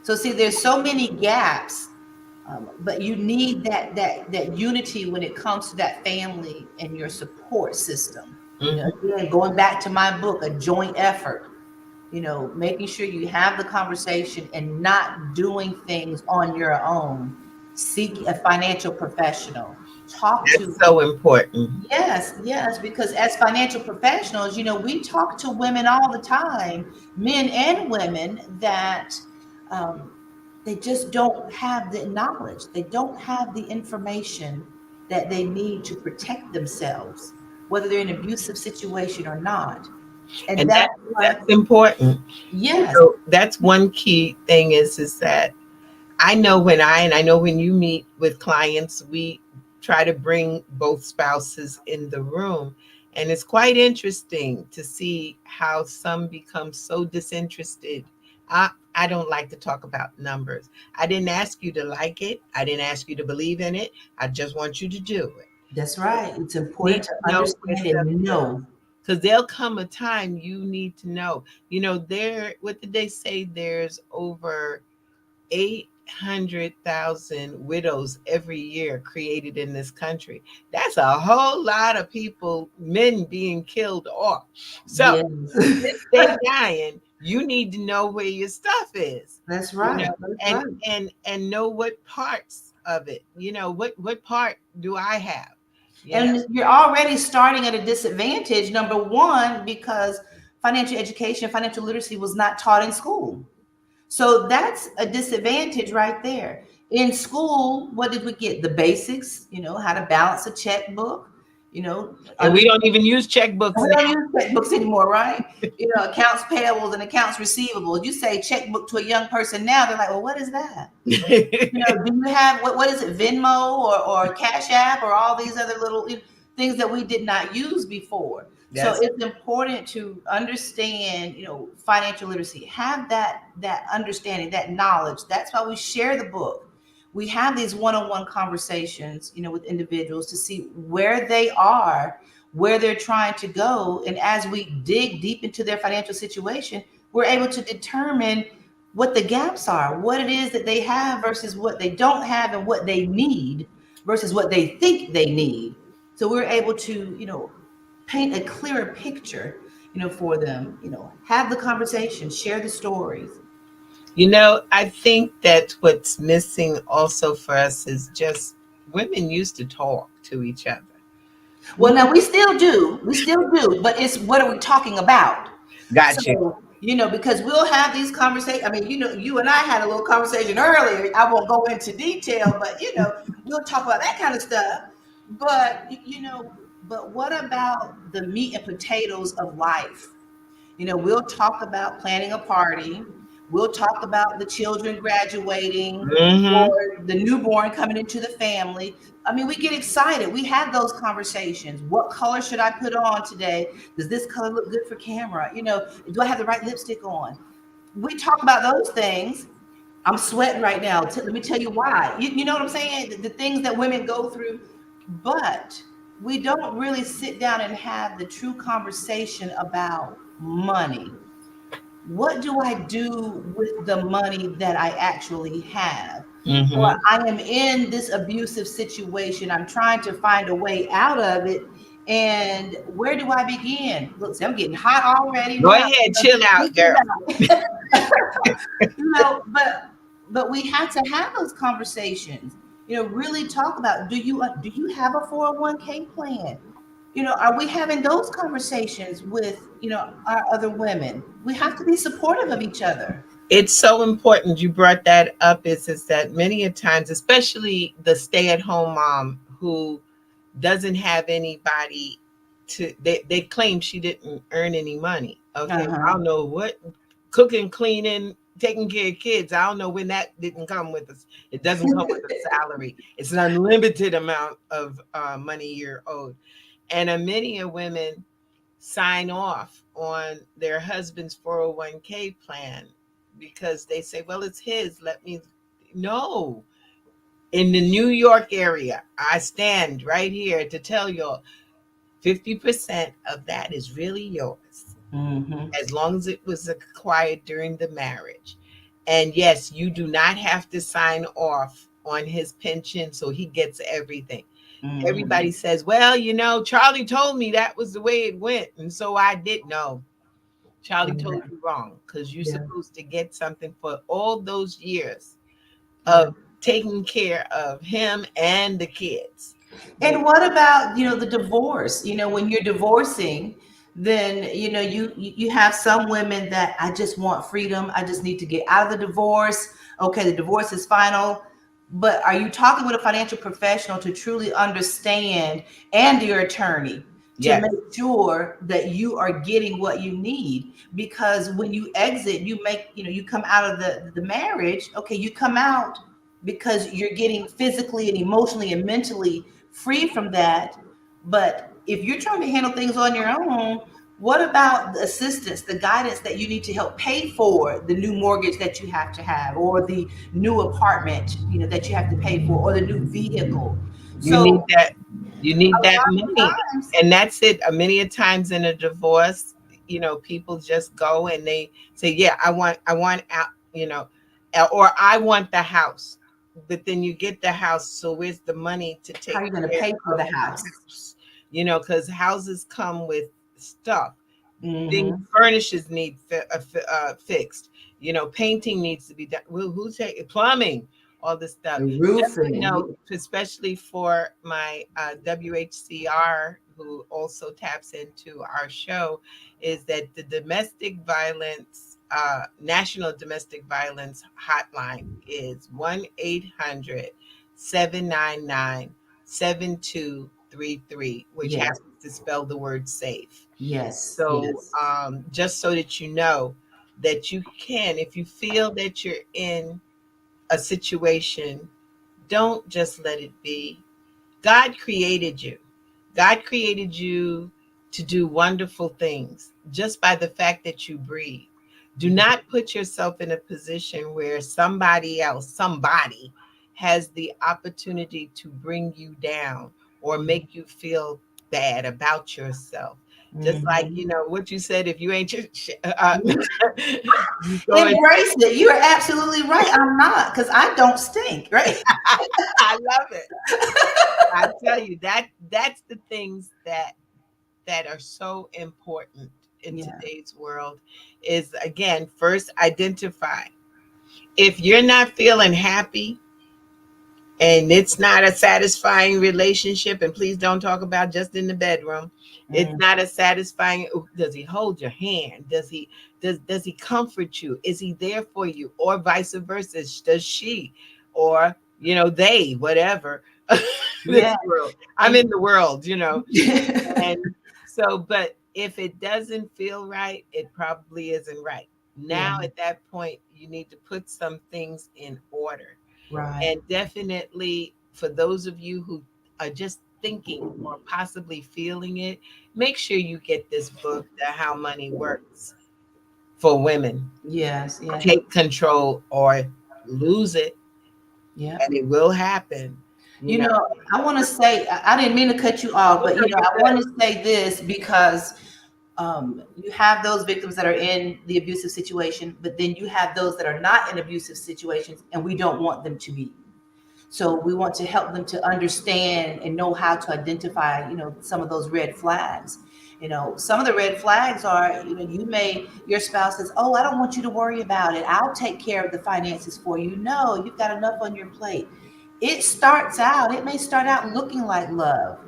So see, there's so many gaps, but you need that unity when it comes to that family and your support system. Again, going back to my book, a joint effort. Making sure you have the conversation and not doing things on your own. Seek a financial professional. Talk That's to so important. Yes, because as financial professionals, we talk to women all the time, men and women, that um, they just don't have the knowledge. They don't have the information that they need to protect themselves, whether they're in an abusive situation or not. And And that's why, that's important. yes, So that's one key thing is that I know and I know when you meet with clients, we try to bring both spouses in the room. And it's quite interesting to see how some become so disinterested. I don't like to talk about numbers. I didn't ask you to like it. I didn't ask you to believe in it. I just want you to do it. that's right. It's Need important to to know where understand stuff and is. know. Because there'll come a time you need to know. What did they say? There's over 800,000 widows every year created in this country. That's a whole lot of people, men being killed off. So Yes. if they dying, you need to know where your stuff is, That's you know, right. That's and right. know what parts of it, what part do I have, you know. And you're already starting at a disadvantage, number one, because financial education, financial literacy was not taught in school. So that's a disadvantage right there. In school, what did we get? The basics, how to balance a checkbook, you know, And we don't even use checkbooks we now. don't use checkbooks anymore, right? Accounts payables and accounts receivables. You say checkbook to a young person now, they're like, well, what is that? Do you have what is it, Venmo or Cash App or all these other little things that we did not use before? So Yes. it's important to understand, financial literacy, have that understanding, that knowledge. That's why we share the book. We have these one-on-one conversations, with individuals to see where they are, where they're trying to go. And as we dig deep into their financial situation, we're able to determine what the gaps are, what it is that they have versus what they don't have, and what they need versus what they think they need. So we're able to, paint a clearer picture, for them, have the conversation, share the stories. I think that what's missing also for us is just women used to talk to each other. Well, now we still do, but it's what are we talking about? Got you. So, because we'll have these conversations. I mean, you and I had a little conversation earlier. I won't go into detail, but we'll talk about that kind of stuff. But but what about the meat and potatoes of life? We'll talk about planning a party. We'll talk about the children graduating or Hmm. the newborn coming into the family. I mean, we get excited. We have those conversations. What color should I put on today? Does this color look good for camera? Do I have the right lipstick on? We talk about those things. I'm sweating right now. Let me tell you why. You know what I'm saying? The things that women go through, but we don't really sit down and have the true conversation about money. What do I do with the money that I actually have? Or Hmm. I am in this abusive situation. I'm trying to find a way out of it. And where do I begin? Look, see, I'm getting hot already Go now. ahead, chill out, girl. But we had to have those conversations. Really talk about, do you have a 401k plan? Are we having those conversations with our other women? We have to be supportive of each other. It's so important you brought that up. Is that many a times, especially the stay-at-home mom who doesn't have anybody they claim she didn't earn any money. Okay, I Uh-huh. don't know what cooking, cleaning, taking care of kids. I don't know when that didn't come with us. It doesn't come with a salary. It's an unlimited amount of money you're owed. And many of women sign off on their husband's 401k plan because they say, well, it's his. Let me. No. In the New York area, I stand right here to tell you 50% of that is really yours, Hmm. as long as it was acquired during the marriage. And yes, you do not have to sign off on his pension, so he gets everything. Everybody says, well, Charlie told me that was the way it went. And so I did know. Charlie told you wrong, because you're supposed to get something for all those years of taking care of him and the kids. And what about, the divorce? When you're divorcing, then, you have some women that I just want freedom. I just need to get out of the divorce. Okay, the divorce is final. But are you talking with a financial professional to truly understand, and your attorney, to make sure that you are getting what you need? Because when you exit, you come out of the marriage. Okay, you come out because you're getting physically and emotionally and mentally free from that. But if you're trying to handle things on your own, what about the assistance, the guidance that you need to help pay for the new mortgage that you have to have, or the new apartment, that you have to pay for, or the new vehicle? You need that money. And that's it. Many a times in a divorce, people just go and they say, yeah, I want out, or I want the house. But then you get the house. So where's the money to take? How are you going to pay for the house? Because houses come with stuff. Things, furnishes need fixed. Painting needs to be done. Who's taking plumbing? All this stuff. Roofing. Especially for my WHCR, who also taps into our show, is that the domestic violence, National Domestic Violence Hotline is 1-800-799-7233, which happens to spell the word safe. Yes. So just so that you know that you can, if you feel that you're in a situation, don't just let it be. God created you. God created you to do wonderful things just by the fact that you breathe. Do not put yourself in a position where somebody has the opportunity to bring you down or make you feel bad about yourself. Just like, what you said, if you ain't embrace it. You're absolutely right. I'm not, because I don't stink, right? I love it. I tell you, that's the things that are so important in today's world is, again, first identify. If you're not feeling happy and it's not a satisfying relationship, and please don't talk about just in the bedroom. It's not a satisfying. Does he hold your hand? Does he comfort you? Is he there for you? Or vice versa? Does she, or they, whatever. This world. I'm in the world, and so. But if it doesn't feel right, it probably isn't right. Now, at that point, you need to put some things in order. Right. And definitely for those of you who are just thinking or possibly feeling it, make sure you get this book, The How Money Works for Women. Yes. Take control or lose it. Yeah. And it will happen. I want to say, I didn't mean to cut you off, but I want to say this because you have those victims that are in the abusive situation, but then you have those that are not in abusive situations, and we don't want them to be. So we want to help them to understand and know how to identify, some of those red flags. Some of the red flags are, your spouse says, oh, I don't want you to worry about it. I'll take care of the finances for you. No, you've got enough on your plate. It may start out looking like love,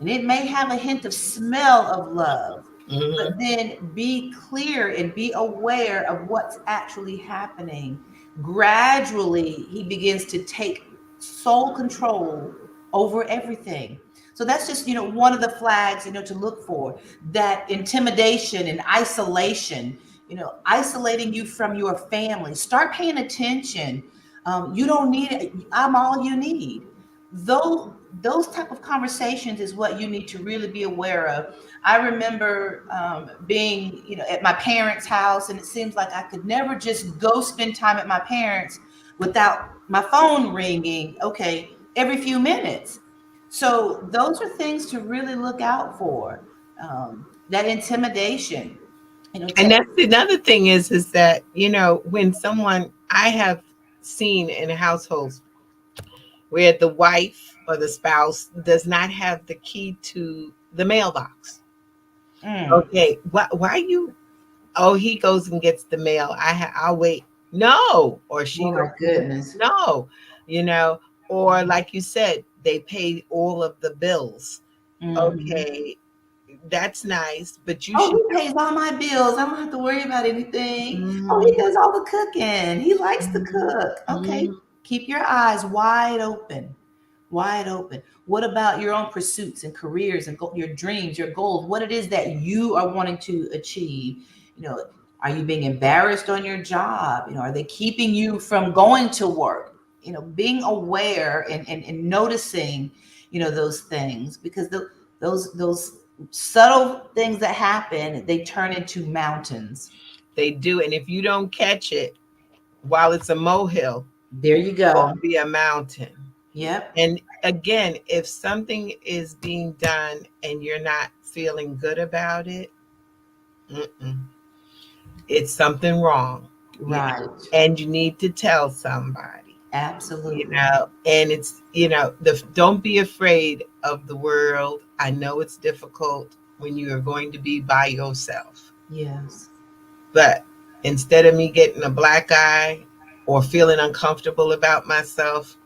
and it may have a hint of smell of love. But then be clear and be aware of what's actually happening. Gradually, he begins to take sole control over everything. So that's just, one of the flags, to look for. That intimidation and isolation, isolating you from your family. Start paying attention. You don't need it. I'm all you need. Those type of conversations is what you need to really be aware of. I remember being, at my parents' house, and it seems like I could never just go spend time at my parents without my phone ringing, every few minutes. So those are things to really look out for. That intimidation. And that's another thing is that, when I have seen in households where the wife or the spouse does not have the key to the mailbox. Mm. Okay, why you? Oh, he goes and gets the mail. I'll wait. No, or she Oh goes. my goodness. No, you know, or like you said, they pay all of the bills. Mhm. Okay, that's nice, but you Oh, should. he pays all my bills. I don't have to worry about anything. Oh, he Mhm, does all the cooking. He likes to mhm, cook. Okay. mhm. Keep your eyes wide open. Wide open. What about your own pursuits and careers and your dreams, your goals? What it is that you are wanting to achieve? You know, are you being embarrassed on your job? You know, are they keeping you from going to work? You know, being aware and noticing, those things, because those subtle things that happen, they turn into mountains. They do, and if you don't catch it while it's a molehill, There you it's go. going to be a mountain. Yep. And again, if something is being done and you're not feeling good about it, mm-mm, it's something wrong, you know, Right. and you need to tell somebody, Absolutely. and it's, don't be afraid of the world. I know it's difficult when you are going to be by yourself, Yes. but instead of me getting a black eye or feeling uncomfortable about myself,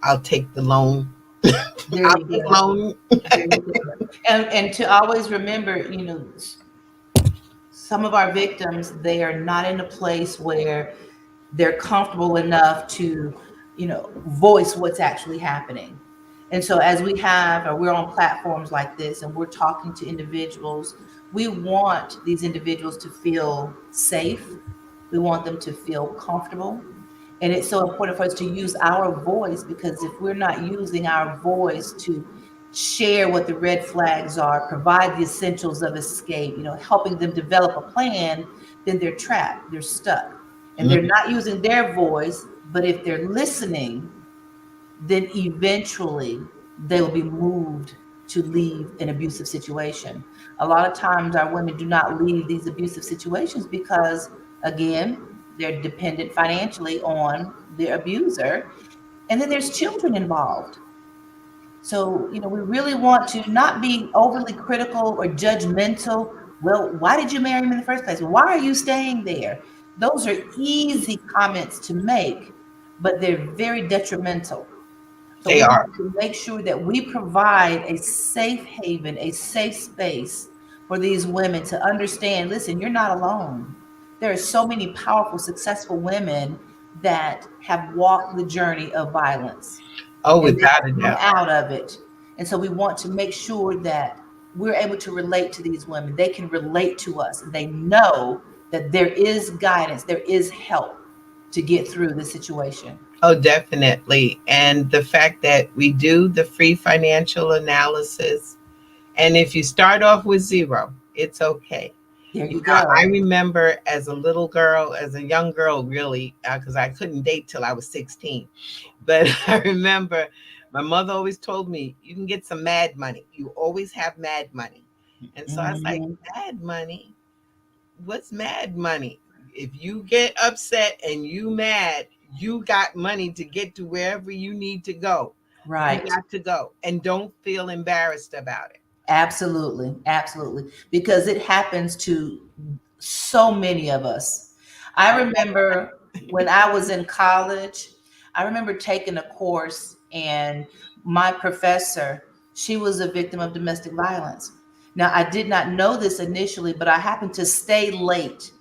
I'll take the loan. There I'll you take go. loan. There you go. And to always remember, some of our victims, they are not in a place where they're comfortable enough to, voice what's actually happening. And so as we're on platforms like this and we're talking to individuals, we want these individuals to feel safe. We want them to feel comfortable. And it's so important for us to use our voice, because if we're not using our voice to share what the red flags are, provide the essentials of escape, helping them develop a plan, then they're trapped, they're stuck, and they're not using their voice. But if they're listening, then eventually they will be moved to leave an abusive situation. A lot of times our women do not leave these abusive situations because, again, they're dependent financially on their abuser. And then there's children involved. So, we really want to not be overly critical or judgmental. Well, why did you marry him in the first place? Why are you staying there? Those are easy comments to make, but they're very detrimental. So They we are. want to make sure that we provide a safe haven, a safe space for these women to understand, listen, you're not alone. There are so many powerful, successful women that have walked the journey of violence Oh, and they've without a come doubt. out of it. And so we want to make sure that we're able to relate to these women. They can relate to us. And they know that there is guidance, there is help to get through the situation. Oh, definitely. And the fact that we do the free financial analysis, and if you start off with zero, it's okay. There You you know, I go. remember as a little girl, as a young girl, really, because I couldn't date till I was 16. But I remember my mother always told me, you can get some mad money. You always have mad money. And so I was like, Mhm. mad money? What's mad money? If you get upset and you mad, you got money to get to wherever you need to go. You Right. got to go and don't feel embarrassed about it. Absolutely. Absolutely. Because it happens to so many of us. I remember when I was in college, I remember taking a course, and my professor, she was a victim of domestic violence. Now, I did not know this initially, but I happened to stay late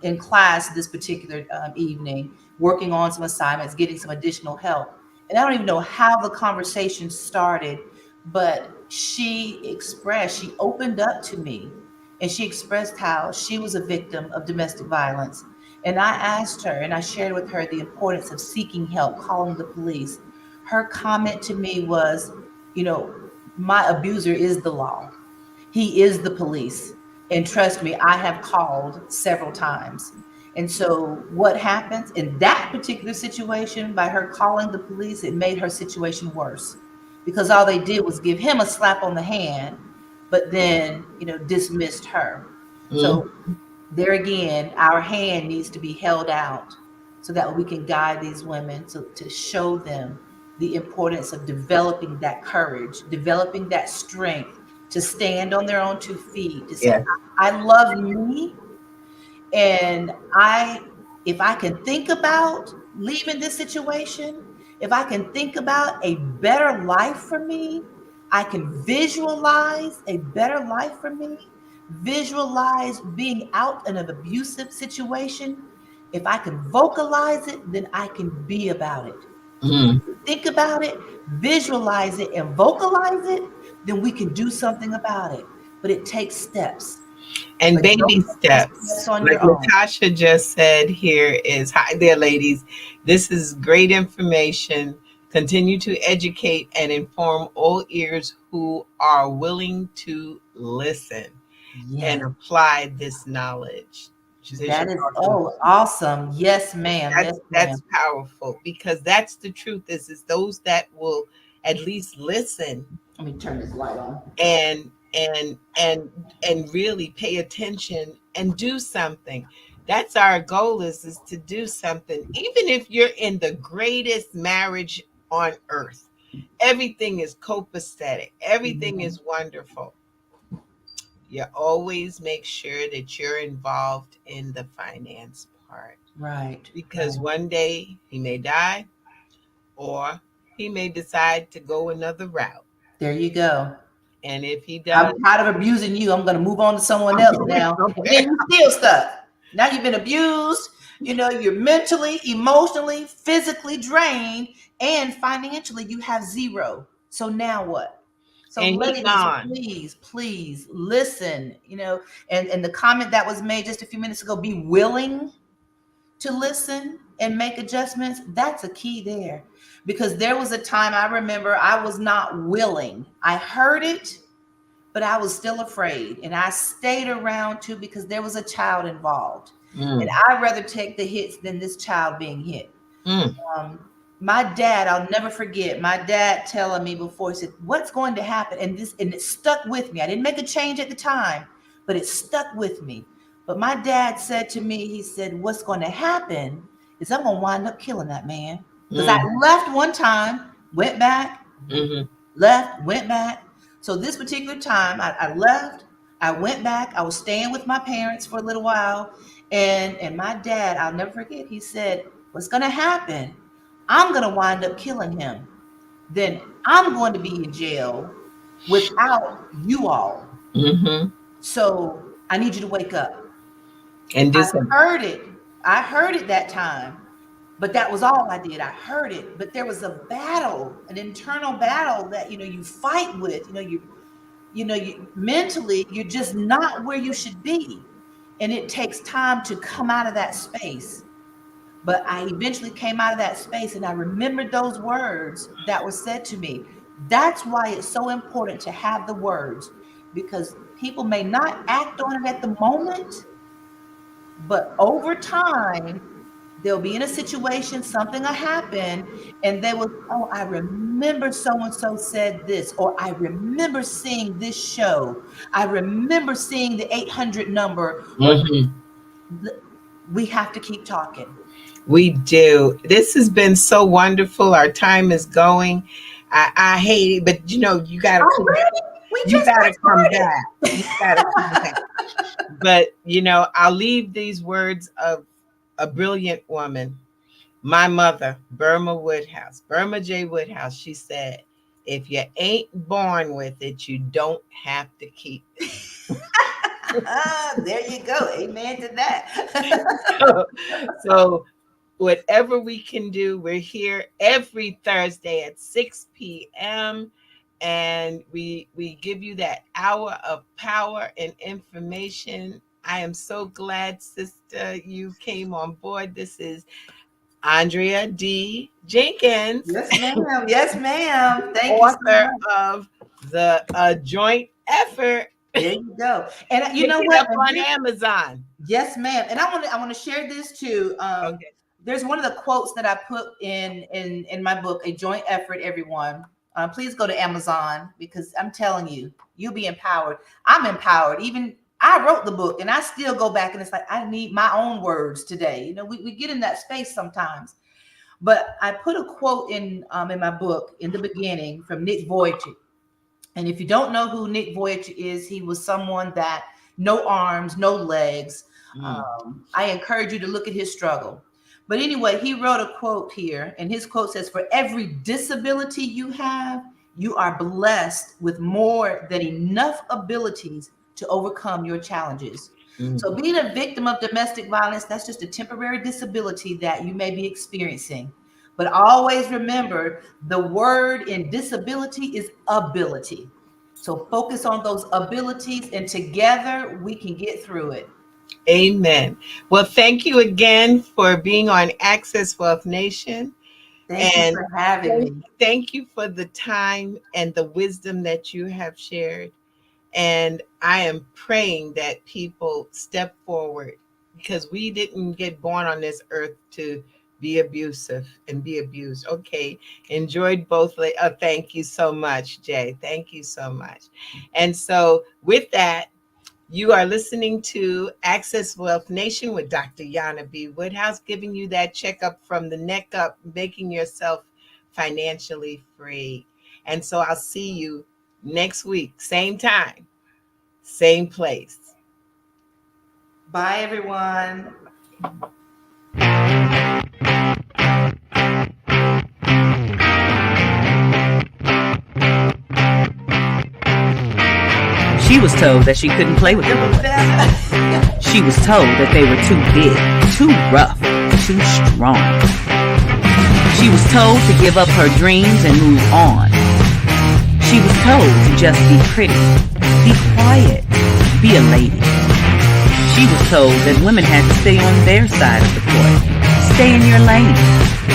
in class this particular evening, working on some assignments, getting some additional help. And I don't even know how the conversation started, but she opened up to me, and she expressed how she was a victim of domestic violence. And I asked her and I shared with her the importance of seeking help, calling the police. Her comment to me was, you know, my abuser is the law. He is the police. And trust me, I have called several times. And so, what happens in that particular situation, by her calling the police, it made her situation worse, because all they did was give him a slap on the hand, but then, dismissed her. Mm. So, there again, our hand needs to be held out so that we can guide these women to show them the importance of developing that courage, developing that strength to stand on their own 2 feet, to say, Yeah. I love me. And if I can think about leaving this situation, if I can think about a better life for me, I can visualize a better life for me, visualize being out in an abusive situation. If I can vocalize it, then I can be about it. Mm. Think about it, visualize it, and vocalize it, then we can do something about it. But it takes steps. And But don't baby take those steps, steps on like your own. Natasha just said here is, hi there, ladies. This is great information. Continue to educate and inform all ears who are willing to listen and Yes, apply this knowledge. She said she that is, talked to oh, awesome. Yes, ma'am. Yes, that's ma'am. powerful, because that's the truth, is those that will at least listen Let me turn this light on. and really pay attention and do something. That's our goal, is to do something. Even if you're in the greatest marriage on earth, everything is copacetic, everything is wonderful, you always make sure that you're involved in the finance part, Right. because right. one day he may die, or he may decide to go another route. There you go. And if he does, I'm tired of abusing you. I'm going to move on to someone else now. And then you still stuck. Now you've been abused. You know, you're mentally, emotionally, physically drained, and financially you have zero. So now what? So and he ladies, gone. please listen, you know, and the comment that was made just a few minutes ago, be willing to listen and make adjustments. That's a key there. Because there was a time I remember I was not willing. I heard it, but I was still afraid. And I stayed around too because there was a child involved. Mm. And I'd rather take the hits than this child being hit. Mm. My dad, I'll never forget, my dad telling me before, he said, what's going to happen? And it stuck with me. I didn't make a change at the time, but it stuck with me. But my dad said to me, he said, what's going to happen is I'm going to wind up killing that man. Because I left one time, went back, left, went back. So this particular time, I left, I went back, I was staying with my parents for a little while. And my dad, I'll never forget, he said, what's going to happen? I'm going to wind up killing him. Then I'm going to be in jail without you all. So I need you to wake up. And do I something. heard it. I heard it that time. But that was all I did. I heard it. But there was a battle, an internal battle that, you know, you fight with. You mentally, you're just not where you should be. And it takes time to come out of that space. But I eventually came out of that space, and I remembered those words that were said to me. That's why it's so important to have the words, because people may not act on it at the moment, but over time, they'll be in a situation, something will happen, and they will, oh, I remember so-and-so said this, or I remember seeing this show. I remember seeing the 800 number. We have to keep talking. We do. This has been so wonderful. Our time is going. I hate it, but you know, you gotta come back. You gotta come back. You gotta come back. But you know, I'll leave these words of a brilliant woman, my mother, Burma J. Woodhouse. She said, if you ain't born with it, you don't have to keep it. There you go. Amen to that. So whatever we can do, we're here every Thursday at 6 p.m. and we give you that hour of power and information. I am so glad, sister, you came on board. This is Andrea D. Jenkins. Yes, ma'am. Yes, ma'am. Thank author you so much. of the Joint Effort. There you go. And you Pick know it what? up on Amazon. Yes, ma'am. And I want to share this too. Okay. There's one of the quotes that I put in my book, A Joint Effort, everyone. Please go to Amazon, because I'm telling you, you'll be empowered. I'm empowered. Even I wrote the book, and I still go back and it's like, I need my own words today. You know, we get in that space sometimes. But I put a quote in my book in the beginning from Nick Vujicic. And if you don't know who Nick Vujicic is, he was someone that no arms, no legs. I encourage you to look at his struggle. But anyway, he wrote a quote here, and his quote says, "For every disability you have, you are blessed with more than enough abilities to overcome your challenges." So being a victim of domestic violence, that's just a temporary disability that you may be experiencing. But always remember, the word in disability is ability. So focus on those abilities, and together we can get through it. Amen. Well, thank you again for being on Access Wealth Nation. Thank you for having me. Thank you for the time and the wisdom that you have shared. And I am praying that people step forward, because we didn't get born on this earth to be abusive and be abused. Okay. Enjoyed both. Thank you so much, Jay. Thank you so much. And so with that, you are listening to Access Wealth Nation with Dr. Jana B. Woodhouse, giving you that checkup from the neck up, making yourself financially free. And so I'll see you next week, same time, same place. Bye, everyone. She was told that she couldn't play with the boys. She was told that they were too big, too rough, too strong. She was told to give up her dreams and move on. She was told to just be pretty, be quiet, be a lady. She was told that women had to stay on their side of the court, stay in your lane.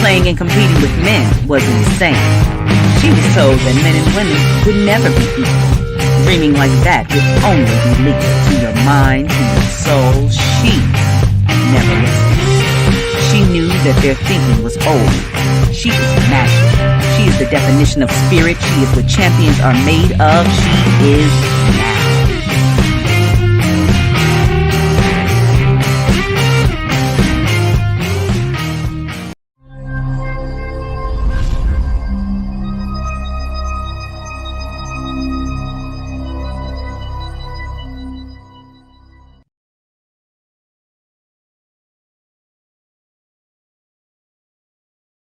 Playing and competing with men was insane. She was told that men and women would never be equal. Dreaming like that would only be legal to your mind, to your soul. She never listened. She knew that their thinking was old. She is magic. She is the definition of spirit. She is what champions are made of. She is now.